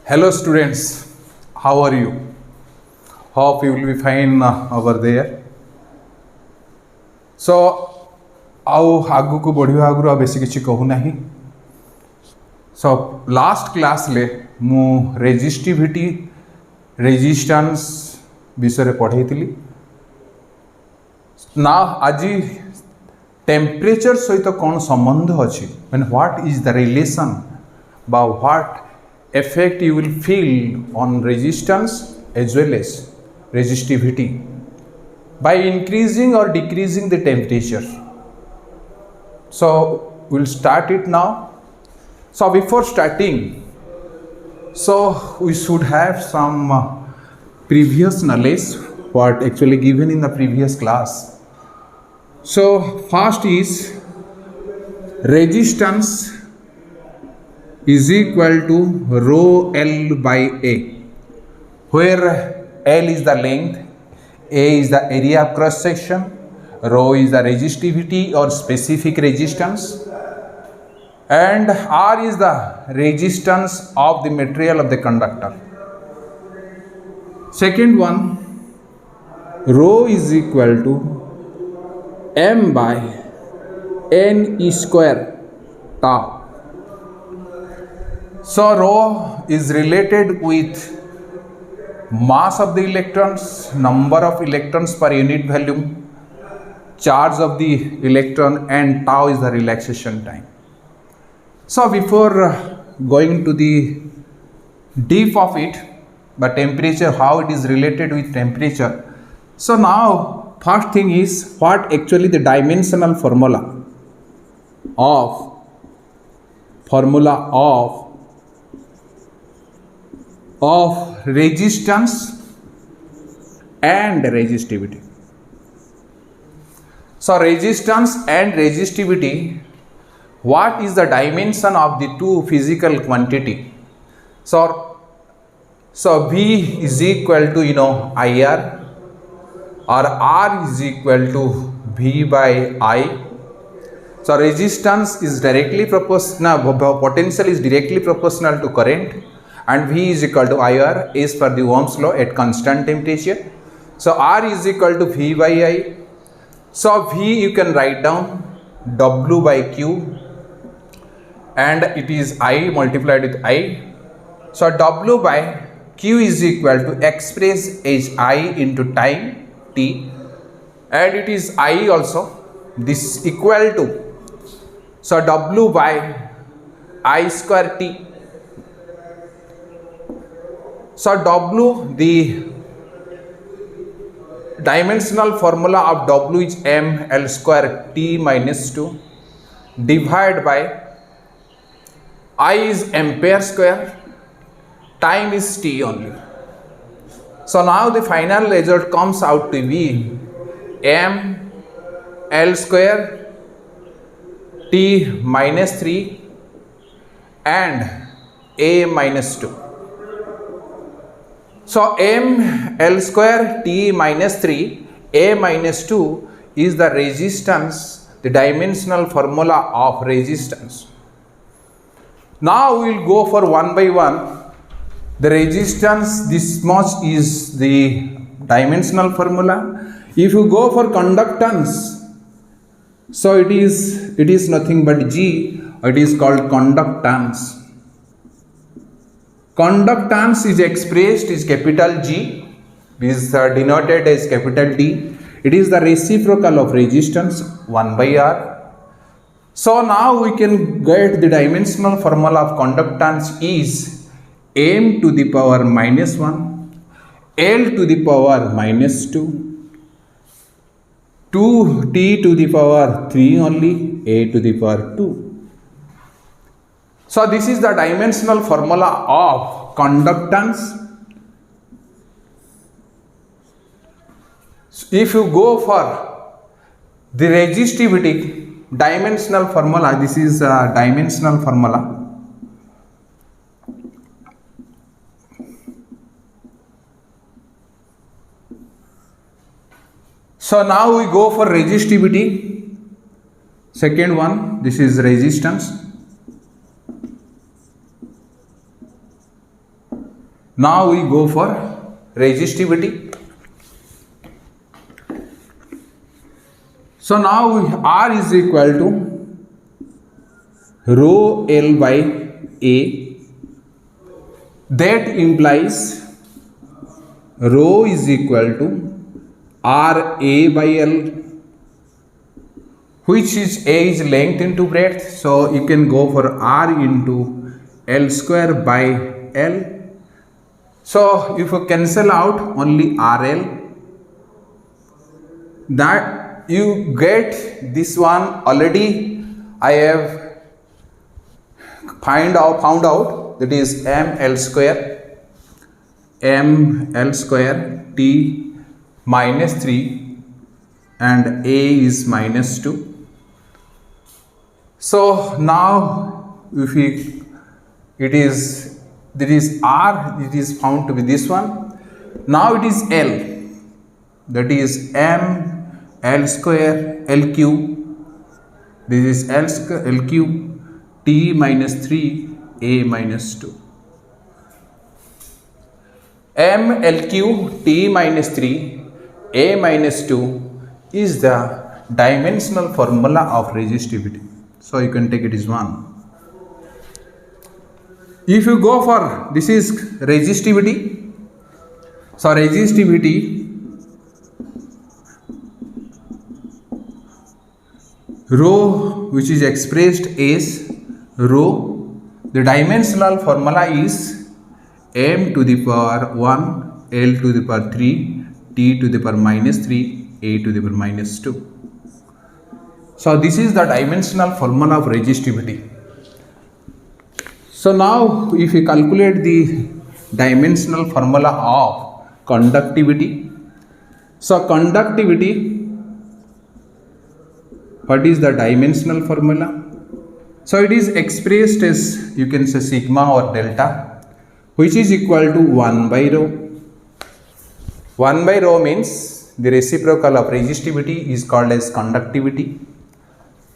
Hello students, how are you? Hope you will be fine over there. So आगु को बढ़िया आगु बेसी किसी कहूना ही. So last class ले मु resistivity resistance विषय पढ़ाई थी. ना आज टेम्परेचर सहित कौन संबंध अच्छी mean what is the relation बा what effect you will feel on resistance as well as resistivity by increasing or decreasing the temperature. So we'll start it now. So before starting, so we should have some previous knowledge what actually given in the previous class. So first is resistance is equal to rho L by A, where L is the length, A is the area of cross section, rho is the resistivity or specific resistance, and R is the resistance of the material of the conductor. Second one, rho is equal to M by N E square tau. So rho is related with mass of the electrons, number of electrons per unit volume, charge of the electron, and tau is the relaxation time. So before going to the deep of it, but temperature, how it is related with temperature. So now first thing is what actually the dimensional formula of resistance and resistivity. So resistance and resistivity, what is the dimension of the two physical quantity? So V is equal to IR, or R is equal to V by I. So resistance is directly proportional, potential is directly proportional to current, and V is equal to IR is per the Ohm's law at constant temperature. So R is equal to V by I. So V you can write down W by Q, and it is I multiplied with I. So W by Q is equal to express as I into time T, and it is I also, this equal to, so W by I square T. So W, the dimensional formula of W is M L square T minus 2 divided by I is ampere square, time is T only. So now the final result comes out to be M L square T minus 3 and A minus 2. So M L square T minus 3 A minus 2 is the resistance, the dimensional formula of resistance. Now we will go for one by one. The resistance, this much is the dimensional formula. If you go for conductance, so it is nothing but G, it is called conductance. Conductance is expressed is capital G, is denoted as capital D. It is the reciprocal of resistance 1 by R. So now we can get the dimensional formula of conductance is M to the power minus 1, L to the power minus 2, 2T to the power 3 only, A to the power 2. So this is the dimensional formula of conductance. If you go for the resistivity dimensional formula, this is a dimensional formula. So now we go for resistivity. Second one, this is resistance. Now we go for resistivity. So now R is equal to rho L by A. That implies rho is equal to R A by L, which is A is length into breadth. So you can go for R into L square by L. So if you cancel out only RL, that you get this one already. I have found out that is ml square t minus 3 and A is minus 2. So now if it is R, it is found to be this one. Now it is L, that is m L square L cube. This is L square L cube t minus 3 A minus 2. M L cube t minus 3 A minus 2 is the dimensional formula of resistivity. So you can take it as 1. If you go for this is resistivity. So resistivity rho, which is expressed as rho, the dimensional formula is m to the power 1 L to the power 3 t to the power minus 3 A to the power minus 2. So this is the dimensional formula of resistivity. So now if you calculate the dimensional formula of conductivity. So conductivity, what is the dimensional formula? So it is expressed as, you can say, sigma or delta, which is equal to 1 by rho. 1 by rho means the reciprocal of resistivity is called as conductivity.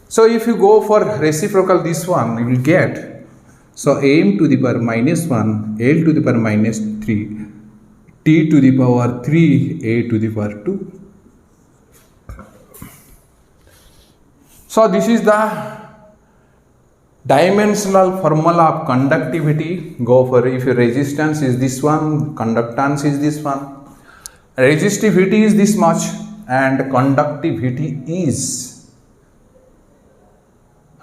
So if you go for reciprocal this one, you will get, so m to the power minus 1 L to the power minus 3 t to the power 3 A to the power 2. So this is the dimensional formula of conductivity. Go for, if your resistance is this one, conductance is this one, resistivity is this much, and conductivity is,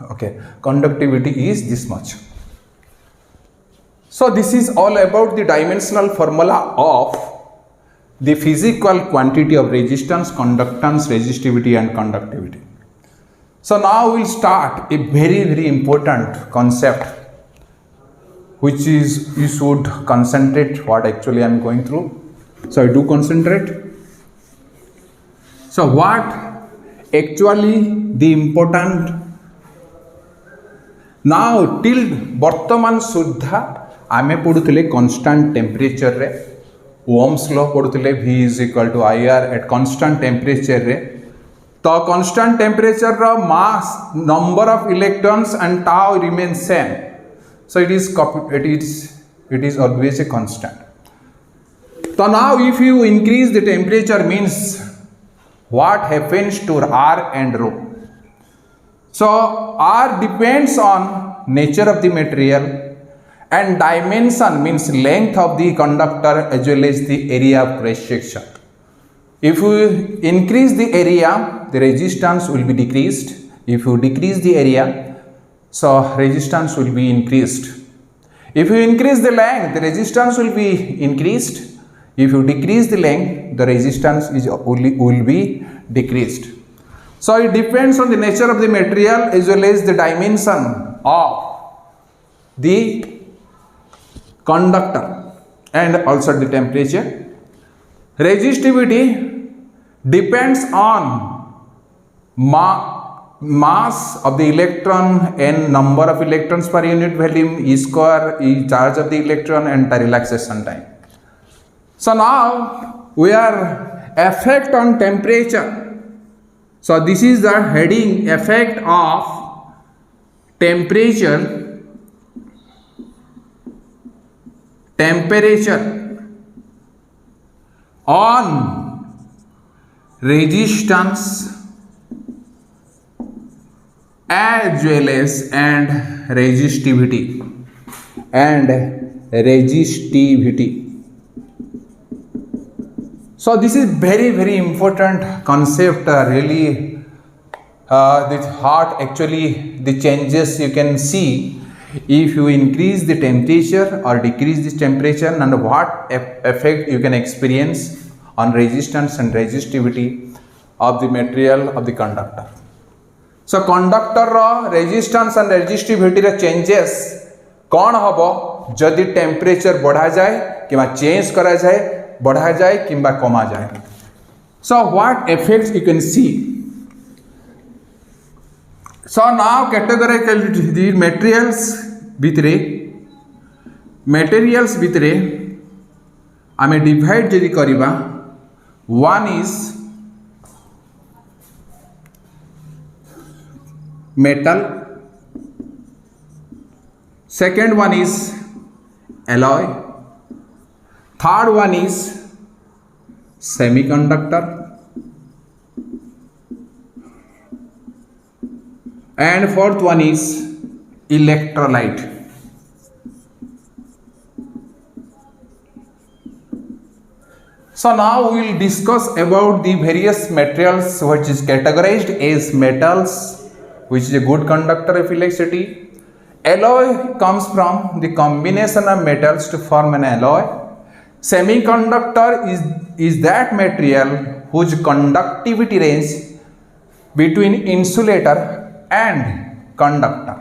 okay, conductivity is this much. So this is all about the dimensional formula of the physical quantity of resistance, conductance, resistivity and conductivity. So now we'll start a very important concept, which is you should concentrate what actually I am going through. So I do concentrate. So what actually the important, now till Bartaman Suddha आमे पढ़ुले constant temperature रे, Ohm's law पढ़ुले V is equal to IR at constant temperature रे. तो constant temperature row mass, number of electrons and tau remains same. So it is always a constant. So now if you increase the temperature, means what happens to R and rho? So R depends on nature of the material, and dimension means length of the conductor as well as the area of cross section. If you increase the area, the resistance will be decreased. If you decrease the area, so resistance will be increased. If you increase the length, the resistance will be increased. If you decrease the length, the resistance will be decreased. So it depends on the nature of the material as well as the dimension of the conductor and also the temperature. Resistivity depends on mass of the electron and number of electrons per unit volume, E square, E charge of the electron and the relaxation time. So now we are effect on temperature. So this is the heading, effect of temperature temperature on resistance as well as and resistivity. So this is very important concept, really the heart actually the changes you can see if you increase the temperature or decrease this temperature, and what effect you can experience on resistance and resistivity of the material of the conductor. So conductor resistance and resistivity रे changes कौन हबो जदि temperature बढ़ा जाए किंवा change करा जाए, बढ़ा जाए किंवा कमा जाए. So what effects you can see? So now categorize the materials भितरे आमे डिवाइड जदि करिबा, one is metal, second one is alloy, third one is semiconductor, and fourth one is electrolyte. So now we will discuss about the various materials which is categorized as metals, which is a good conductor of electricity. Alloy comes from the combination of metals to form an alloy. Semiconductor is that material whose conductivity range between insulator and conductor,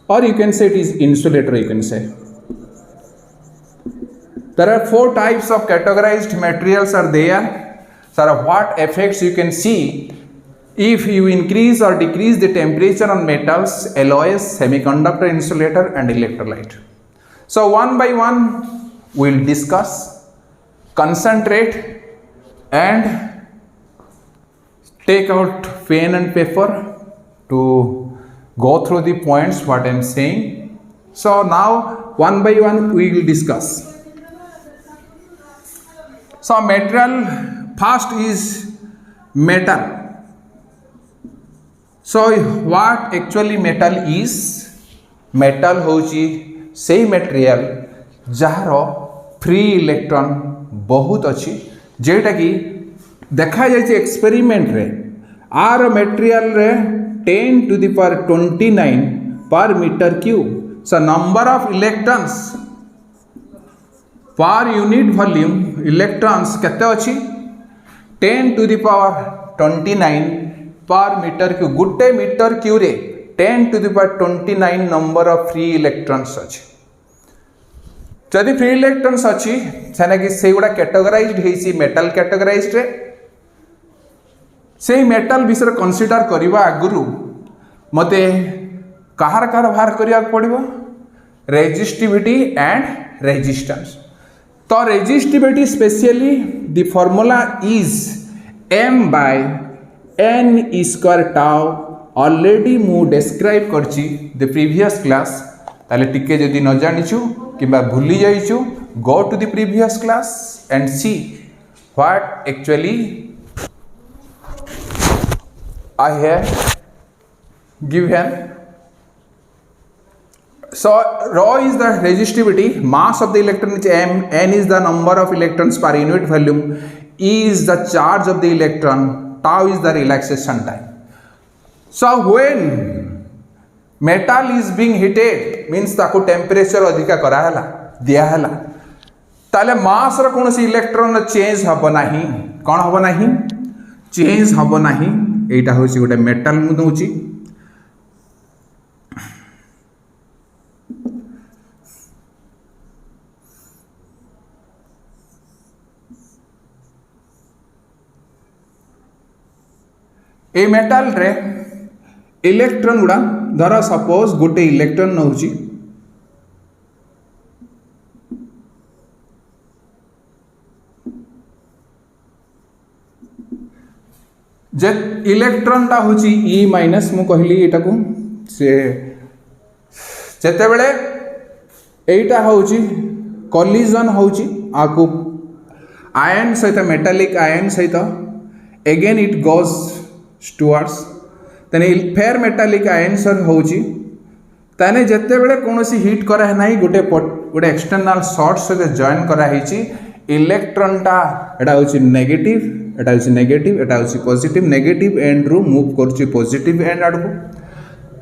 or you can say it is insulator, you can say. There are four types of categorized materials are there. So what effects you can see if you increase or decrease the temperature on metals, alloys, semiconductor, insulator and electrolyte. So one by one we will discuss, concentrate and take out pen and paper to go through the points what I am saying. So now one by one we will discuss. So material first is metal. So what actually metal is? Metal होची से material जहारो free electron बहुत अच्छी, जेटा कि देखा जाए experiment रे are material रे 10 to the power 29 per meter cube. So number of electrons पर यूनिट वॉल्यूम इलेक्ट्रॉन्स केते अछि 10 to the power 29 पर मीटर क्यूब. गुटे मीटर क्यूब रे 10 to the power 29 number of free electrons अछि. जदि फ्री इलेक्ट्रॉन्स अछि सेना कि सेगुडा कैटेगराइज्ड हेसी मेटल कैटेगराइज्ड रे. से मेटल विषय कंसीडर करबा आगुरु मते कहार कहार बाहर करिया पड़िबो, रेजिस्टिविटी एंड रेजिस्टेंस. तो resistivity specially the formula is m by n square tau. already मु describe करची the previous class. ताले टिके जदि न जानिछु किबा भूली जाइछु, go to the previous class and see what actually I have given. So rho is the resistivity, mass of the electron is m, n is the number of electrons per unit volume, E is the charge of the electron, tau is the relaxation time. So when metal is being heated means ताको temperature अधिका करा हला दिया हला, ताले mass रो कौन सी electron change हबो नाही. कौन हबो नाही? change हबो नाही. एटा होसी गोटे metal मु दोची. ए मेटाल रे इलेक्ट्रॉन गुड़ा धर सपोज गोटे इलेक्ट्रॉन नौची जे इलेक्ट्रॉन टा होची ई माइनस मु कहली एटा को से जेते बेले एटा होची कॉलिजन होची आकु आयन सहित मेटालिक आयन सहित अगेन इट गोज टुवर्ड्स तेने फेर मेटालिक आयन सर होची ताने जेते बेले कोनोसी हिट करा है नाही गोटे एक्सटर्नल शॉर्ट सहित जॉइन करा हिची इलेक्ट्रॉन टा एटा होची नेगेटिव एटा होची नेगेटिव एटा होची पॉजिटिव नेगेटिव एंड रु मूव करची पॉजिटिव एंड आडको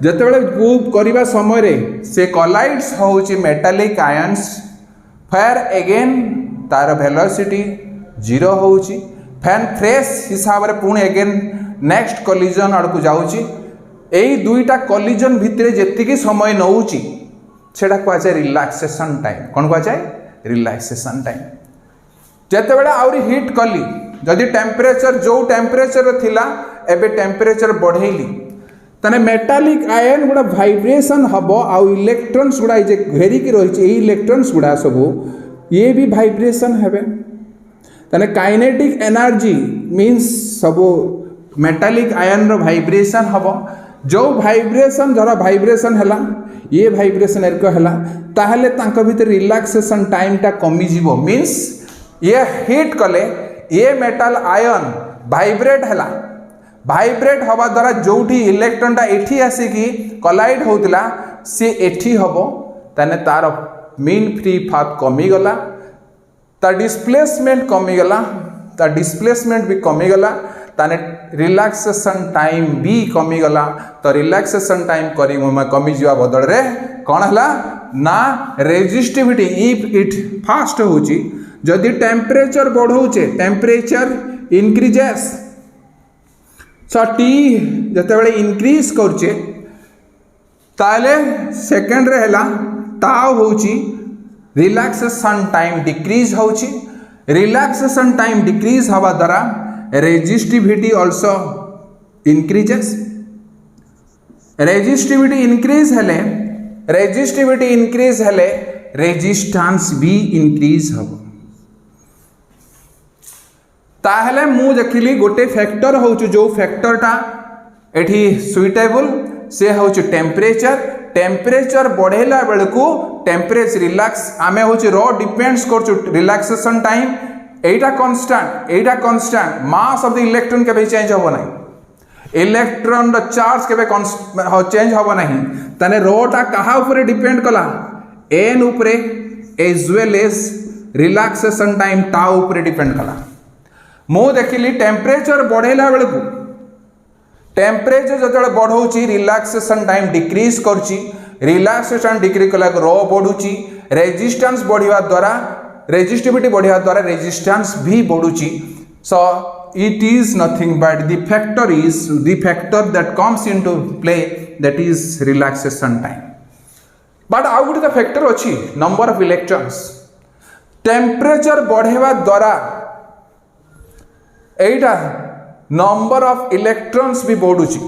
जेते बेले मूव करिबा समय रे से कोलाइड्स होची मेटालिक आयन्स फेर अगेन तार वेलोसिटी 0 होची फैन फ्रेश हिसाब रे पुणी अगेन नेक्स्ट कोलिजन आड़कू जाऊची एई दुईटा कोलिजन भितरे जेतिकी समय नउची सेटा कहुए रिलैक्सेशन टाइम कौन कहुए रिलैक्सेशन टाइम जेते बेले आउरी हिट कली जदि टेम्परेचर जो टेम्परेचर थिला एबे टेम्परेचर बढ़ेली तने मेटालिक आयन गुड़ा वाइब्रेशन हबो आउ इलेक्ट्रॉन्स गुड़ा जे घेरिकी रहिछि एई इलेक्ट्रॉन्स गुड़ा सब ये भी वाइब्रेशन हेबे तने काइनेटिक एनर्जी मीन्स सब मेटालिक आयन रो वाइब्रेशन हबो जो वाइब्रेशन जरा वाइब्रेशन हला ये वाइब्रेशन एरको हला ताहले तांको भीतर रिलैक्सेशन टाइम टा कमी जीवो मीन्स ये हिट कले ये मेटल आयन वाइब्रेट हला वाइब्रेट हवा द्वारा जोठी इलेक्ट्रॉन टा एठी आसीकी कोलाइड होतला से एठी हबो तने तार मीन फ्री पाथ कमी गला ता डिस्प्लेसमेंट कमी गला ता डिस्प्लेसमेंट भी कमी गला ताने रिलैक्सेशन टाइम भी कमी गला तो रिलैक्सेशन टाइम करी कमी जीवा बदल रे कौन हला ना रेजिस्टिविटी इफ इट फास्ट होची जदि टेम्परेचर बढ़ौचे टेम्परेचर इंक्रीजेस सो टी जते बेले इंक्रीज करचे ताले सेकंड रे हला ताव होची रिलैक्सेशन टाइम डिक्रीज होची रिलैक्सेशन टाइम डिक्रीज हवा द्वारा resistivity also increases resistivity increase हेले रेजिस्टेंस भी इंक्रीज हबो ताहले मु देखिली गोटे फैक्टर होचु जो फैक्टर टा एठी सुइटेबल से होचु टेम्परेचर बढ़ेला बेलकू टेम्परेचर रिलैक्स आमे होचु रो depends करचु relaxation time Etah constant mass of the electron के चेंज होबो नाही इलेक्ट्रॉन द चार्ज के चेंज होबो नाही तने रो टा कहा ऊपर डिपेंड कला एन ऊपर as well as relaxation time टा ऊपर डिपेंड कला मु देखिली टेम्परेचर बढ़ेला बेलकू टेम्परेचर जो बढ़ौची रिलैक्सेशन टाइम डिक्रीज करची रिलैक्सेशन डिक्रीज कला रो बढ़ुची रेजिस्टेंस बढ़िया द्वारा रेजिस्टिविटी बढ़िया द्वारा रेजिस्टेंस भी बढ़ुची so it is nothing but the factor that comes into play that is relaxation time but आउ गोटे फैक्टर अच्छी नंबर ऑफ इलेक्ट्रॉन्स टेम्परेचर बढ़ेवा द्वारा एटा नंबर ऑफ इलेक्ट्रॉन्स भी बढ़ुची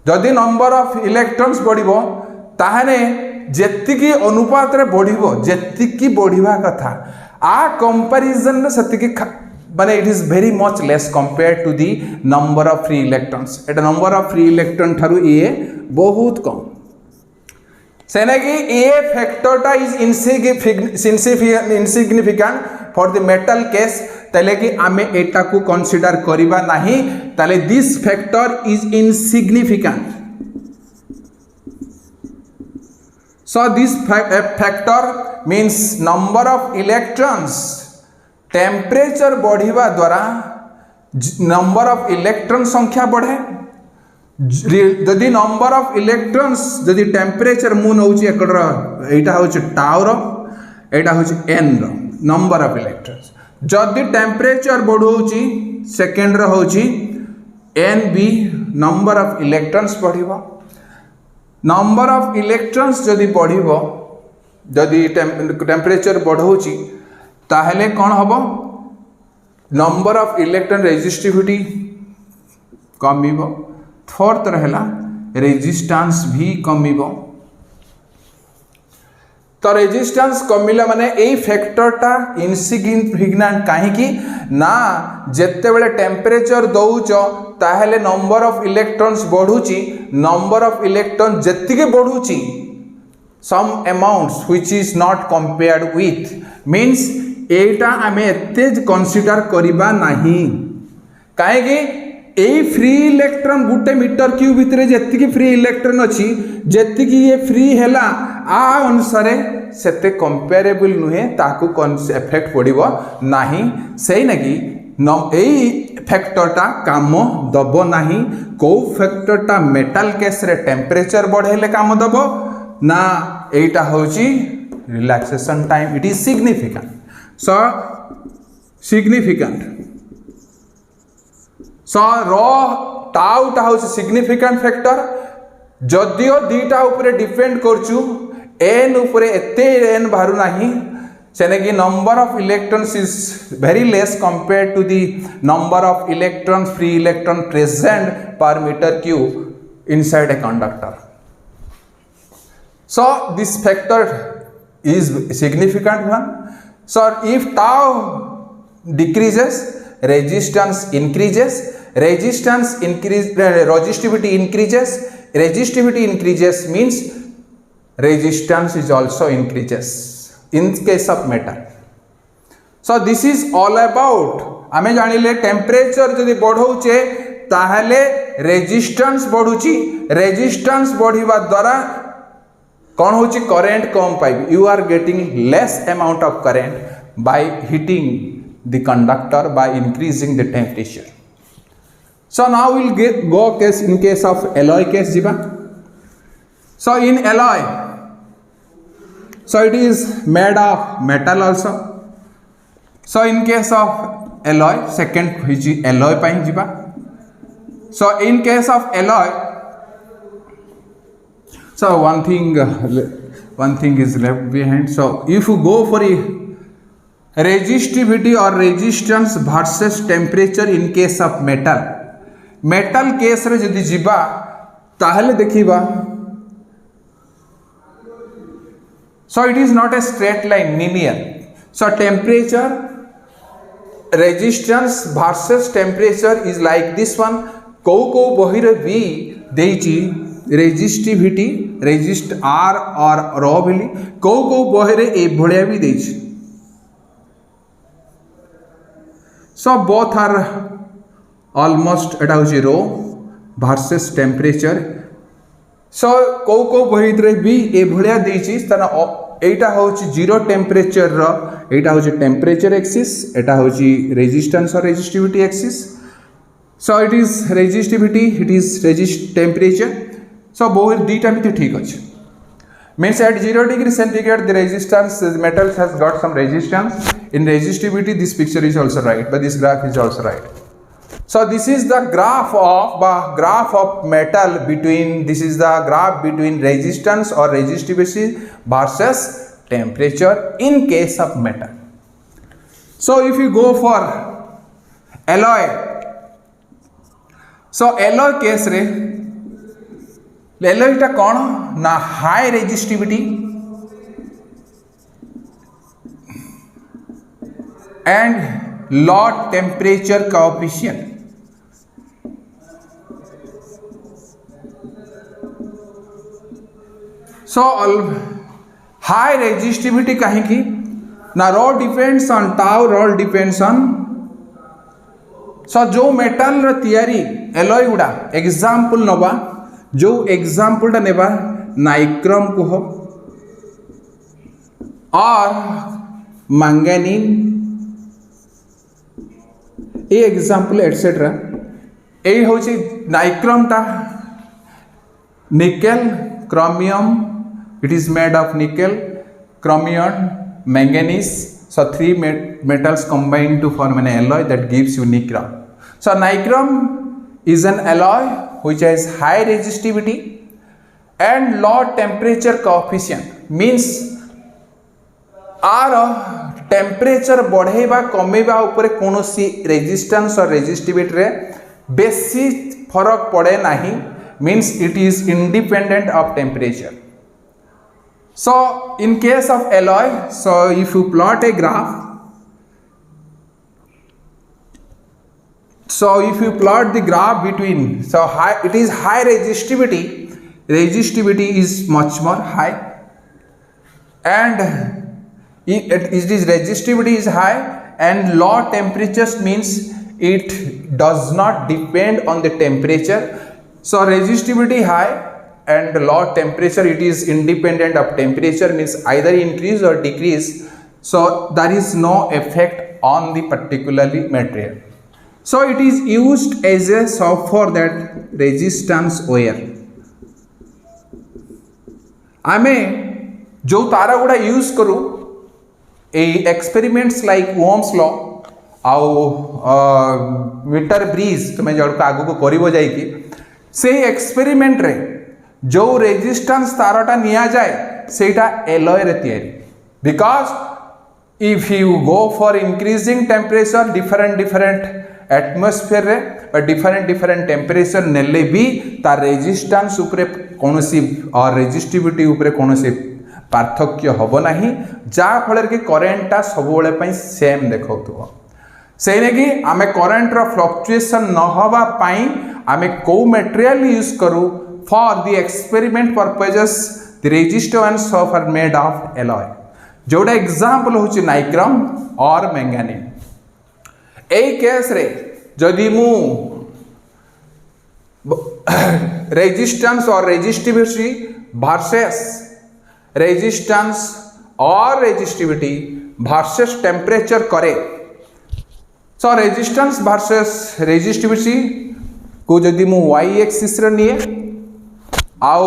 जदि नंबर ऑफ इलेक्ट्रॉन्स बढ़िबो ताहने जेतिकी अनुपात रे बढ़िबो जेतिकी बढ़िबा कथा आ कंपैरिजन रे सेतिकी माने it is very much less compared to the number of free electrons एटा नंबर ऑफ फ्री इलेक्ट्रॉन थारु ये बहुत कम सेना कि ए फैक्टरटा is insignificant for the metal case तले कि आमे एटा को कंसीडर करिबा नाही तले this factor is insignificant so this factor means number of electrons temperature बढ़िबा द्वारा नंबर ऑफ इलेक्ट्रॉन संख्या बढ़े जदि नंबर ऑफ इलेक्ट्रॉन्स जदि टेम्परेचर मु नउची एकड़ एटा होची टाउ रो एटा होची n rho number of electrons जदि टेम्परेचर बढ़ौची सेकेंड रो होची n b number of electrons बढ़िबो नंबर ऑफ इलेक्ट्रॉन्स जदि बढ़िबो जदि टेम्परेचर बढ़ौची ताहले कौन हबो नंबर ऑफ इलेक्ट्रॉन रेजिस्टिविटी कमिबो फोर्थ रहला रेजिस्टेंस भी कमिबो तो रेजिस्टेंस कमिला माने एई फैक्टरटा इनसिग्निफिकेंट काहे कि ना जेते बेले टेम्परेचर दउच ताहले नंबर ऑफ इलेक्ट्रॉन्स बढ़ुची नंबर ऑफ इलेक्ट्रॉन जेतिके बढ़ुची some amounts which is not compared with means एटा आमे एते कंसीडर करिबा नाही काहेकि ए फ्री इलेक्ट्रॉन गुटे मीटर क्यूब भितर जेतिकी फ्री इलेक्ट्रॉन अछि जेतिकी ये फ्री हैला आ अनुसारे सेते कंपेरेबल नुहे ताकू इफेक्ट पड़िबो नाही सेही नकी एई फैक्टरटा काम दबो नाही को फैक्टरटा मेटल केस रे टेम्परेचर बढ़ेले काम दबो ना एटा होची relaxation time it is significant so significant so rho tau टा होची significant factor जदियो दीटा ऊपर डिपेंड करचु n ऊपर एते n बाहरु नाही सेनेकी number of electrons is very less compared to the number of electrons free electron present per meter cube inside a conductor. So this factor is significant one. So if tau decreases, resistance increases, resistivity increases means resistance is also increases in case of metal. So this is all about आमे जानिले temperature जदि बढ़ौचे ताहले resistance बढ़ुची resistance बढ़िबा द्वारा कौन होची current कम पाइबे you are getting less amount of current by heating the conductor by increasing the temperature. So now will go case in case of alloy case जीवा. So in alloy so it is made of metal also. So in case of alloy second which alloy पाई जीवा. So in case of alloy so one thing is left behind. So if you go for a resistivity or resistance versus temperature in case of metal case रे जदि जीवा ताहले देखिबा so it is not a straight line linear. So temperature resistance versus temperature is like this one. को बही रे भी देइची resistivity resist are और रो बोली को बहरे ए भलिया भी देछि. सो बोथ आर ऑलमोस्ट एटा होची रो वर्सेस टेम्परेचर. सो को बही रे भी ए भलिया देछि तना एटा होची जीरो टेम्परेचर रो एटा होची टेम्परेचर एक्सिस एटा होची रेजिस्टेंस और resistivity axis. So it is resistivity it is resist temperature. So both data भी ठीक अच्छे means at 0 degree centigrade the resistance the metal has got some resistance in resistivity. This picture is also right but this graph is also right. So this is the graph of metal between this is the graph between resistance or resistivity versus temperature in case of metal. So if you go for alloy so alloy case रे एलॉयटा कौन ना high resistivity and low temperature coefficient. So high resistivity कहीं ना rho depends on tau rho depends on so जो metal रो तैयारी alloy गुडा example नबा जो एग्जाम्पल नेबा नाइक्रोम कह और मैंगनीज ए एग्जाम्पल एटसेट्रा यही हूँ नाइक्रोमटा nickel chromium it is made of nickel chromium manganese. So three metals combined to form an alloy that gives you nichrome. So nichrome is an alloy which has high resistivity and low temperature coefficient means आर temperature बढ़ेबा कमेबा उपरे कोनोसी resistance और resistivity रे बेसी फरक पड़े नाही means it is independent of temperature. So in case of alloy, so if you plot a graph, so if you plot the graph between, so high, it is high resistivity is much more high and it is resistivity is high, and low temperatures means it does not depend on the temperature. So resistivity high and low temperature, it is independent of temperature, means either increase or decrease. So there is no effect on the particularly material. So it is used as a for that resistance wire. आमे जो तारा गुड़ा use करू ए experiments like Ohm's law आउ metre bridge तुम्हें जो आगु को करिवो जाइकी से एक्सपेरिमेंट रे जो रेजिस्टेंस तारटा निया जाए सेटा एलॉय रे तयारी, because if you go for increasing temperature different atmosphere रे डिफरेंट टेम्परेचर नेले भी तार रेजिस्टेंस उपरे कोनोसी और रेजिस्टिविटी उपरे कोनोसी पार्थक्य हबो नाही, जा फल कि करेन्टा सब बेले पई सेम देखौथुबो। से नेकी आमे करेन्ट रो फ्लक्चुएशन न हवा पई आमे को मटेरियल यूज करू for the experiment purposes the resistance of are made of alloy, जोड़ा एग्जांपल होची नाइक्रम और मैंगानीज। ए केस रे जदि मु रेजिस्टेंस और रेजिस्टिविटी वर्सेस रेजिस्टेंस और रेजिस्टिविटी वर्सेस टेम्परेचर करे, सो रेजिस्टेंस वर्सेस रेजिस्टिविटी को जदि मु वाई एक्सिस रे निए आउ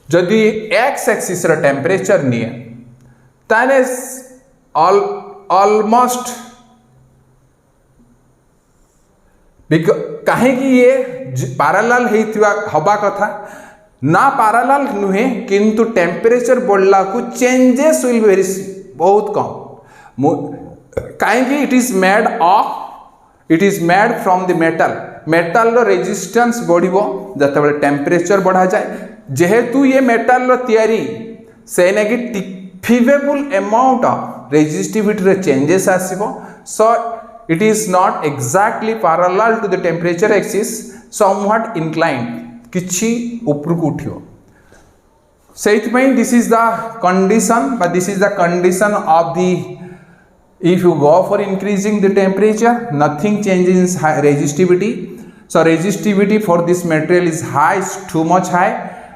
जदि एक्स एक्सिस रे टेम्परेचर निए ताने ऑलमोस्ट कहीं ये पैरेलल हवा कथा ना पैरेलल नुहे, किंतु टेम्परेचर बढ़ला को चेंजेस विल वेरी बहुत कम, कहीं it is made from the metal rho resistance बढ़िबो जतबे टेम्परेचर बढ़ा जाए, जेहेतु ये मेटल रो तयारी से negligible amount of resistivity रे चेंजेस आसीबो। So it is not exactly parallel to the temperature axis, somewhat inclined, किछि ऊपर को उठियो। सेइथमई this is the condition, but this is the condition of the if you go for increasing the temperature, nothing changes in resistivity. So resistivity for this material is high, is too much high,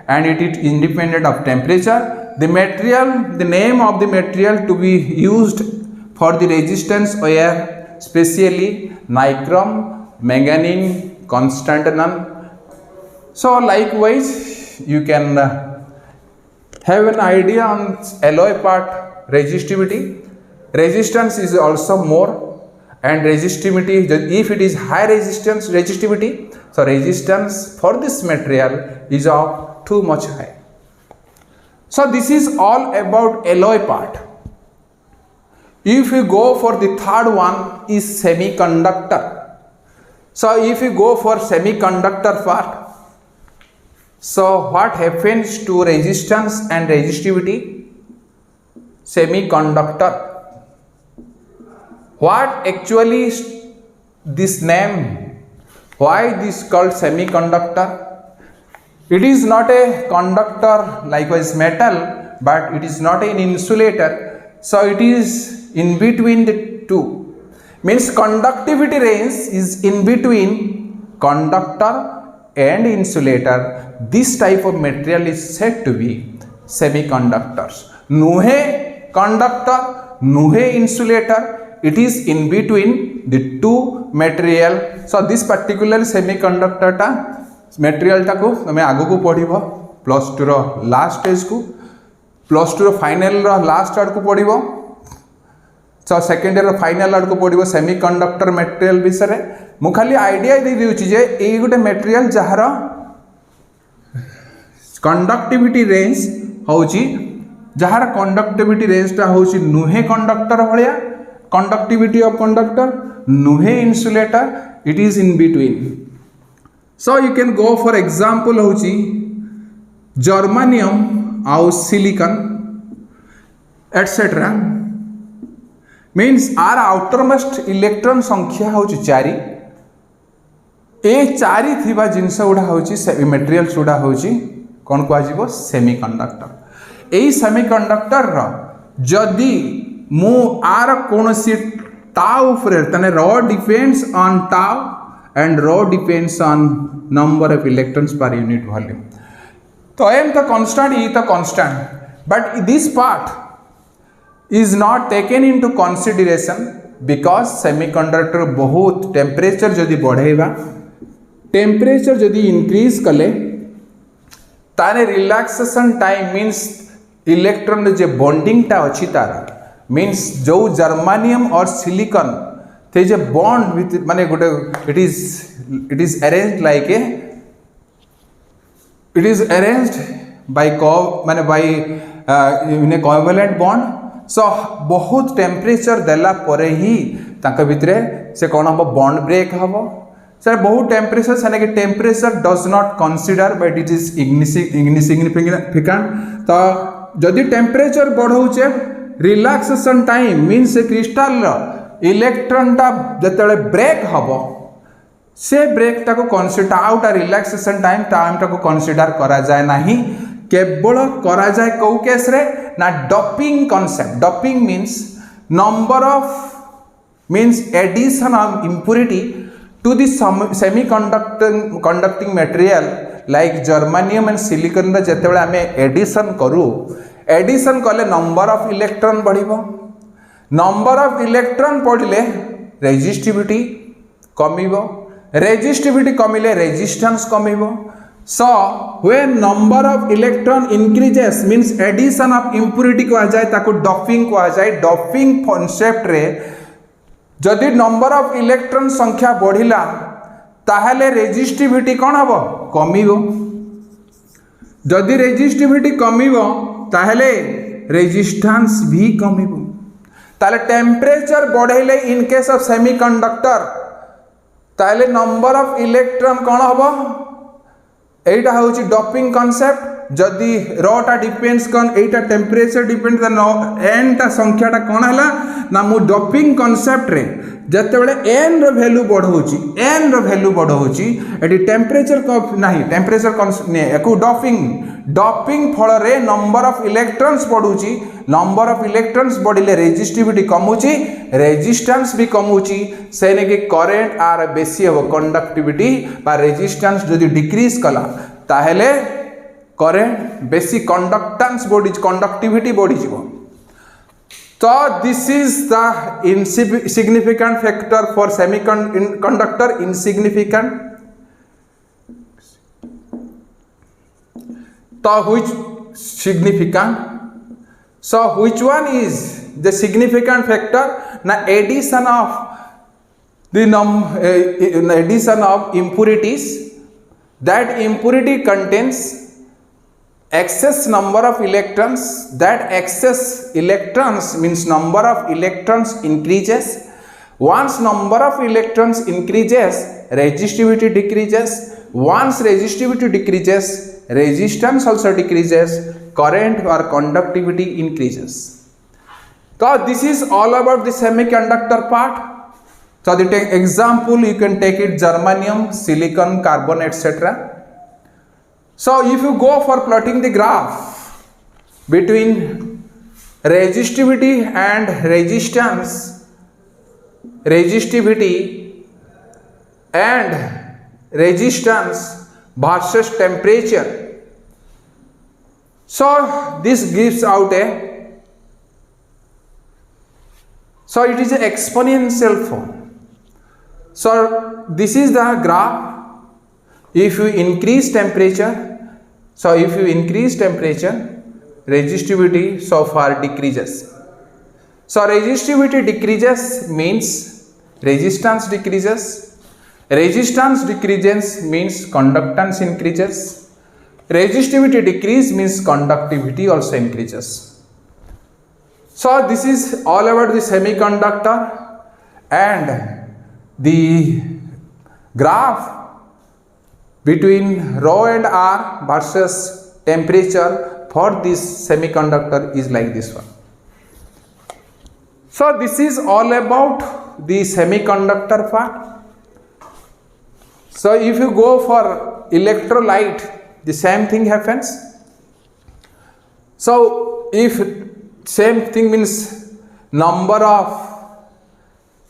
and it is independent of temperature. The material, the name of the material to be used for the resistance wire, specially nichrome, manganese, constantanum. So likewise you can have an idea on alloy part resistivity. Resistance is also more, and resistivity, if it is high resistivity, so resistance for this material is of too much high. So this is all about alloy part. If you go for the third one is semiconductor. So if you go for semiconductor part, so what happens to resistance and resistivity? Semiconductor. What actually is this name? Why this called semiconductor? It is not a conductor likewise metal, but it is not an insulator. So it is in between the two, means conductivity range is in between conductor and insulator. This type of material is said to be semiconductors. Nuhe conductor, nuhe insulator, it is in between the two material. So this particular semiconductor ta material ta को हमें आगो को पढ़िबो plus 2 रो last stage को, plus 2 रो final रो last आड़ को पढ़िबो, so second year final आड़ को पढ़िबो semiconductor material विषय रे। मु खाली आइडिया दे दिउची जे एई गोटे मटेरियल जहार कंडक्टिविटी रेंज होची, जहार कंडक्टिविटी रेंज ता होची नुहे कंडक्टर भलिया, कंडक्टिविटी ऑफ कंडक्टर नुहे insulator, it is in between. So you can go for example होची जर्मेनियम आउ सिलिकॉन एटसेट्रा, मीन्स आर आउटरमोस्ट इलेक्ट्रॉन संख्या होची 4, ए 4 थिबा जिनस गुडा होची मटेरियल्स गुडा होची कोन को आजिबो सेमीकंडक्टर। एई सेमीकंडक्टर रो जदि मु आर कोनोसी टाउ उपरे तने rho depends on tau and rho depends on number of electrons per unit volume. तो m तो कांस्टेंट, e तो constant, but this part is not taken into consideration because semiconductor बहुत temperature जदि बढ़ेबा, temperature जदि increase कले ताने relaxation time means electron जे बॉन्डिंग टा अच्छी तार मीन्स जो जर्मानियम और सिलिकॉन थे जे बॉन्ड विथ माने गोटे it is arranged like a it is arranged bye माने बाय इन ए कोवैलेंट बॉन्ड. सो बहुत टेम्परेचर देला परे ही तांका भितरे से कौन हम बॉन्ड ब्रेक हम सर बहुत टेम्परेचर से कि temperature does not consider but it is insignificant. तो जदि टेम्परेचर बढ़ौचे relaxation time means crystal electron टा जते ब्रेक हम से ब्रेक टाको कंसीडर आउटा रिलैक्सेशन टाइम टाको कंसीडर करा जाए नहीं, केवल करा जाए कौ केस रे ना doping concept. Doping means number of means addition of impurity to the semiconducting material like germanium and silicon जेतेबेले आमे एडिशन करू, एडिशन कले नंबर ऑफ इलेक्ट्रॉन बढ़िबो, नंबर ऑफ इलेक्ट्रॉन बढ़िले रेजिस्टिविटी कमिबो, रेजिस्टिविटी कमिले रेजिस्टेंस कमिबो. So when number of electron increases means addition of impurity को आ जाए ताको डॉपिंग को आ जाए. डॉपिंग कॉन्सेप्ट रे जदि नंबर ऑफ इलेक्ट्रॉन संख्या बढ़िला ताहले रेजिस्टिविटी कौन हबो कमिबो, जदि रेजिस्टिविटी कमिबो ताहले रेजिस्टेंस भी कमिबो. ताहले टेम्परेचर बढ़ेले इन केस ऑफ सेमीकंडक्टर ताहले नंबर ऑफ इलेक्ट्रॉन कौन हबो एटा होची डॉपिंग कॉन्सेप्ट. जदि रोटा डिपेंड्स कौन एटा टेम्परेचर डिपेंड एन टा संख्या टा कौन हला ना मु डॉपिंग कॉन्सेप्ट रे जतेबेले एन रो वैल्यू बढ़ौची, एन रो वैल्यू बढ़ौची एटी टेम्परेचर नहीं टेम्परेचर ने एकु डॉपिंग फल रे नंबर ऑफ इलेक्ट्रॉन्स बढ़ुची, नंबर ऑफ इलेक्ट्रॉन्स बढ़िले रेजिस्टिविटी कमुची, रेजिस्टेंस भी कमुची से ने कि करंट आर बेसी हो कंडक्टिविटी बा रेजिस्टेंस जदि डिक्रीज कला ताहेले करंट बेसी कंडक्टेंस बढ़ी कंडक्टिविटी बढ़ी जीवो. तो this is the insignificant factor for semiconductor insignificant. तो which significant? So which one is the significant factor? Na addition of the addition of impurities. That impurity contains excess number of electrons. That excess electrons means number of electrons increases. Once number of electrons increases, resistivity decreases. Once resistivity decreases, resistance also decreases, current or conductivity increases. So this is all about the semiconductor part. So the example you can take it germanium, silicon, carbon, etc. So if you go for plotting the graph between resistivity and resistance, resistivity and resistance versus temperature. So this gives out a, so it is an exponential form. So this is the graph. If you increase temperature, so if you increase temperature, resistivity so far decreases. So resistivity decreases means resistance decreases. Resistance decreases means conductance increases. Resistivity decrease means conductivity also increases. So this is all about the semiconductor and the graph between rho and r versus temperature for this semiconductor is like this one. So this is all about the semiconductor part. So if you go for electrolyte, the same thing happens. So if same thing means number of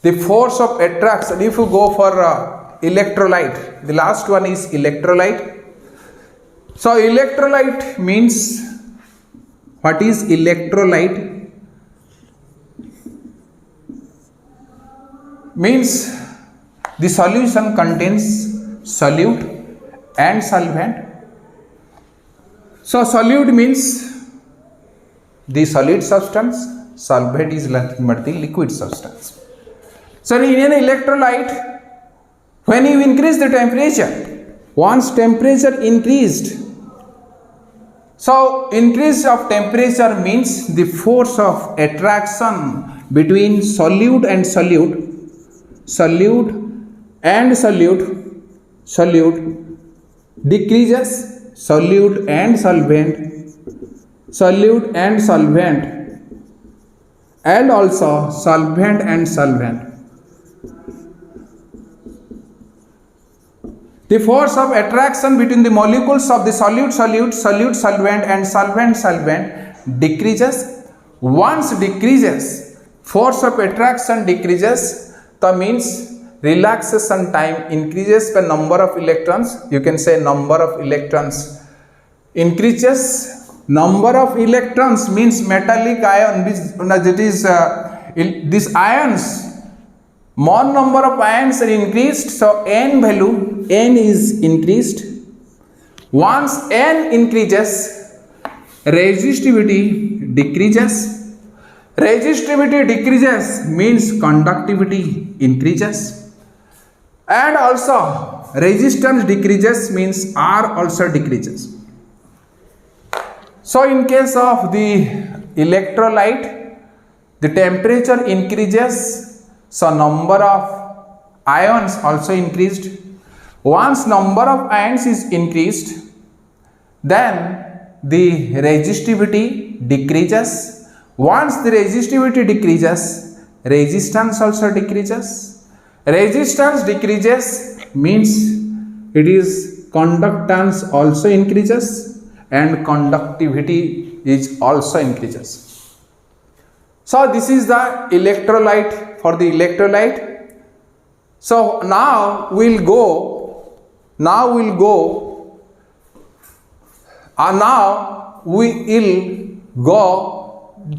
the force of attraction, if you go for electrolyte, the last one is electrolyte. So electrolyte means, what is electrolyte? Means the solution contains solute and solvent. So solute means the solid substance, solvent is nothing but the liquid substance. So in an electrolyte, when you increase the temperature, once temperature increased, so increase of temperature means the force of attraction between solute and solute, solute and solute, solute decreases, solute and solvent, solute and solvent, and also solvent and solvent. The force of attraction between the molecules of the solute, solute, solute, solvent and solvent, solvent decreases. Once decreases, force of attraction decreases, that means relaxation time increases by number of electrons. You can say number of electrons increases. Number of electrons means metallic ion, that is these ions, more number of ions are increased, so n value, n is increased. Once n increases, resistivity decreases. Resistivity decreases means conductivity increases, and also resistance decreases means R also decreases. So in case of the electrolyte, the temperature increases, so number of ions also increased. Once number of ions is increased, then the resistivity decreases. Once the resistivity decreases, resistance also decreases. Resistance decreases means it is conductance also increases and conductivity is also increases. So this is the electrolyte, for the electrolyte. So now we will go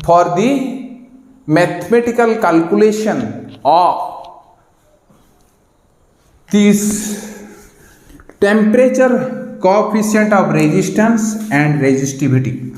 for the mathematical calculation of this temperature coefficient of resistance and resistivity.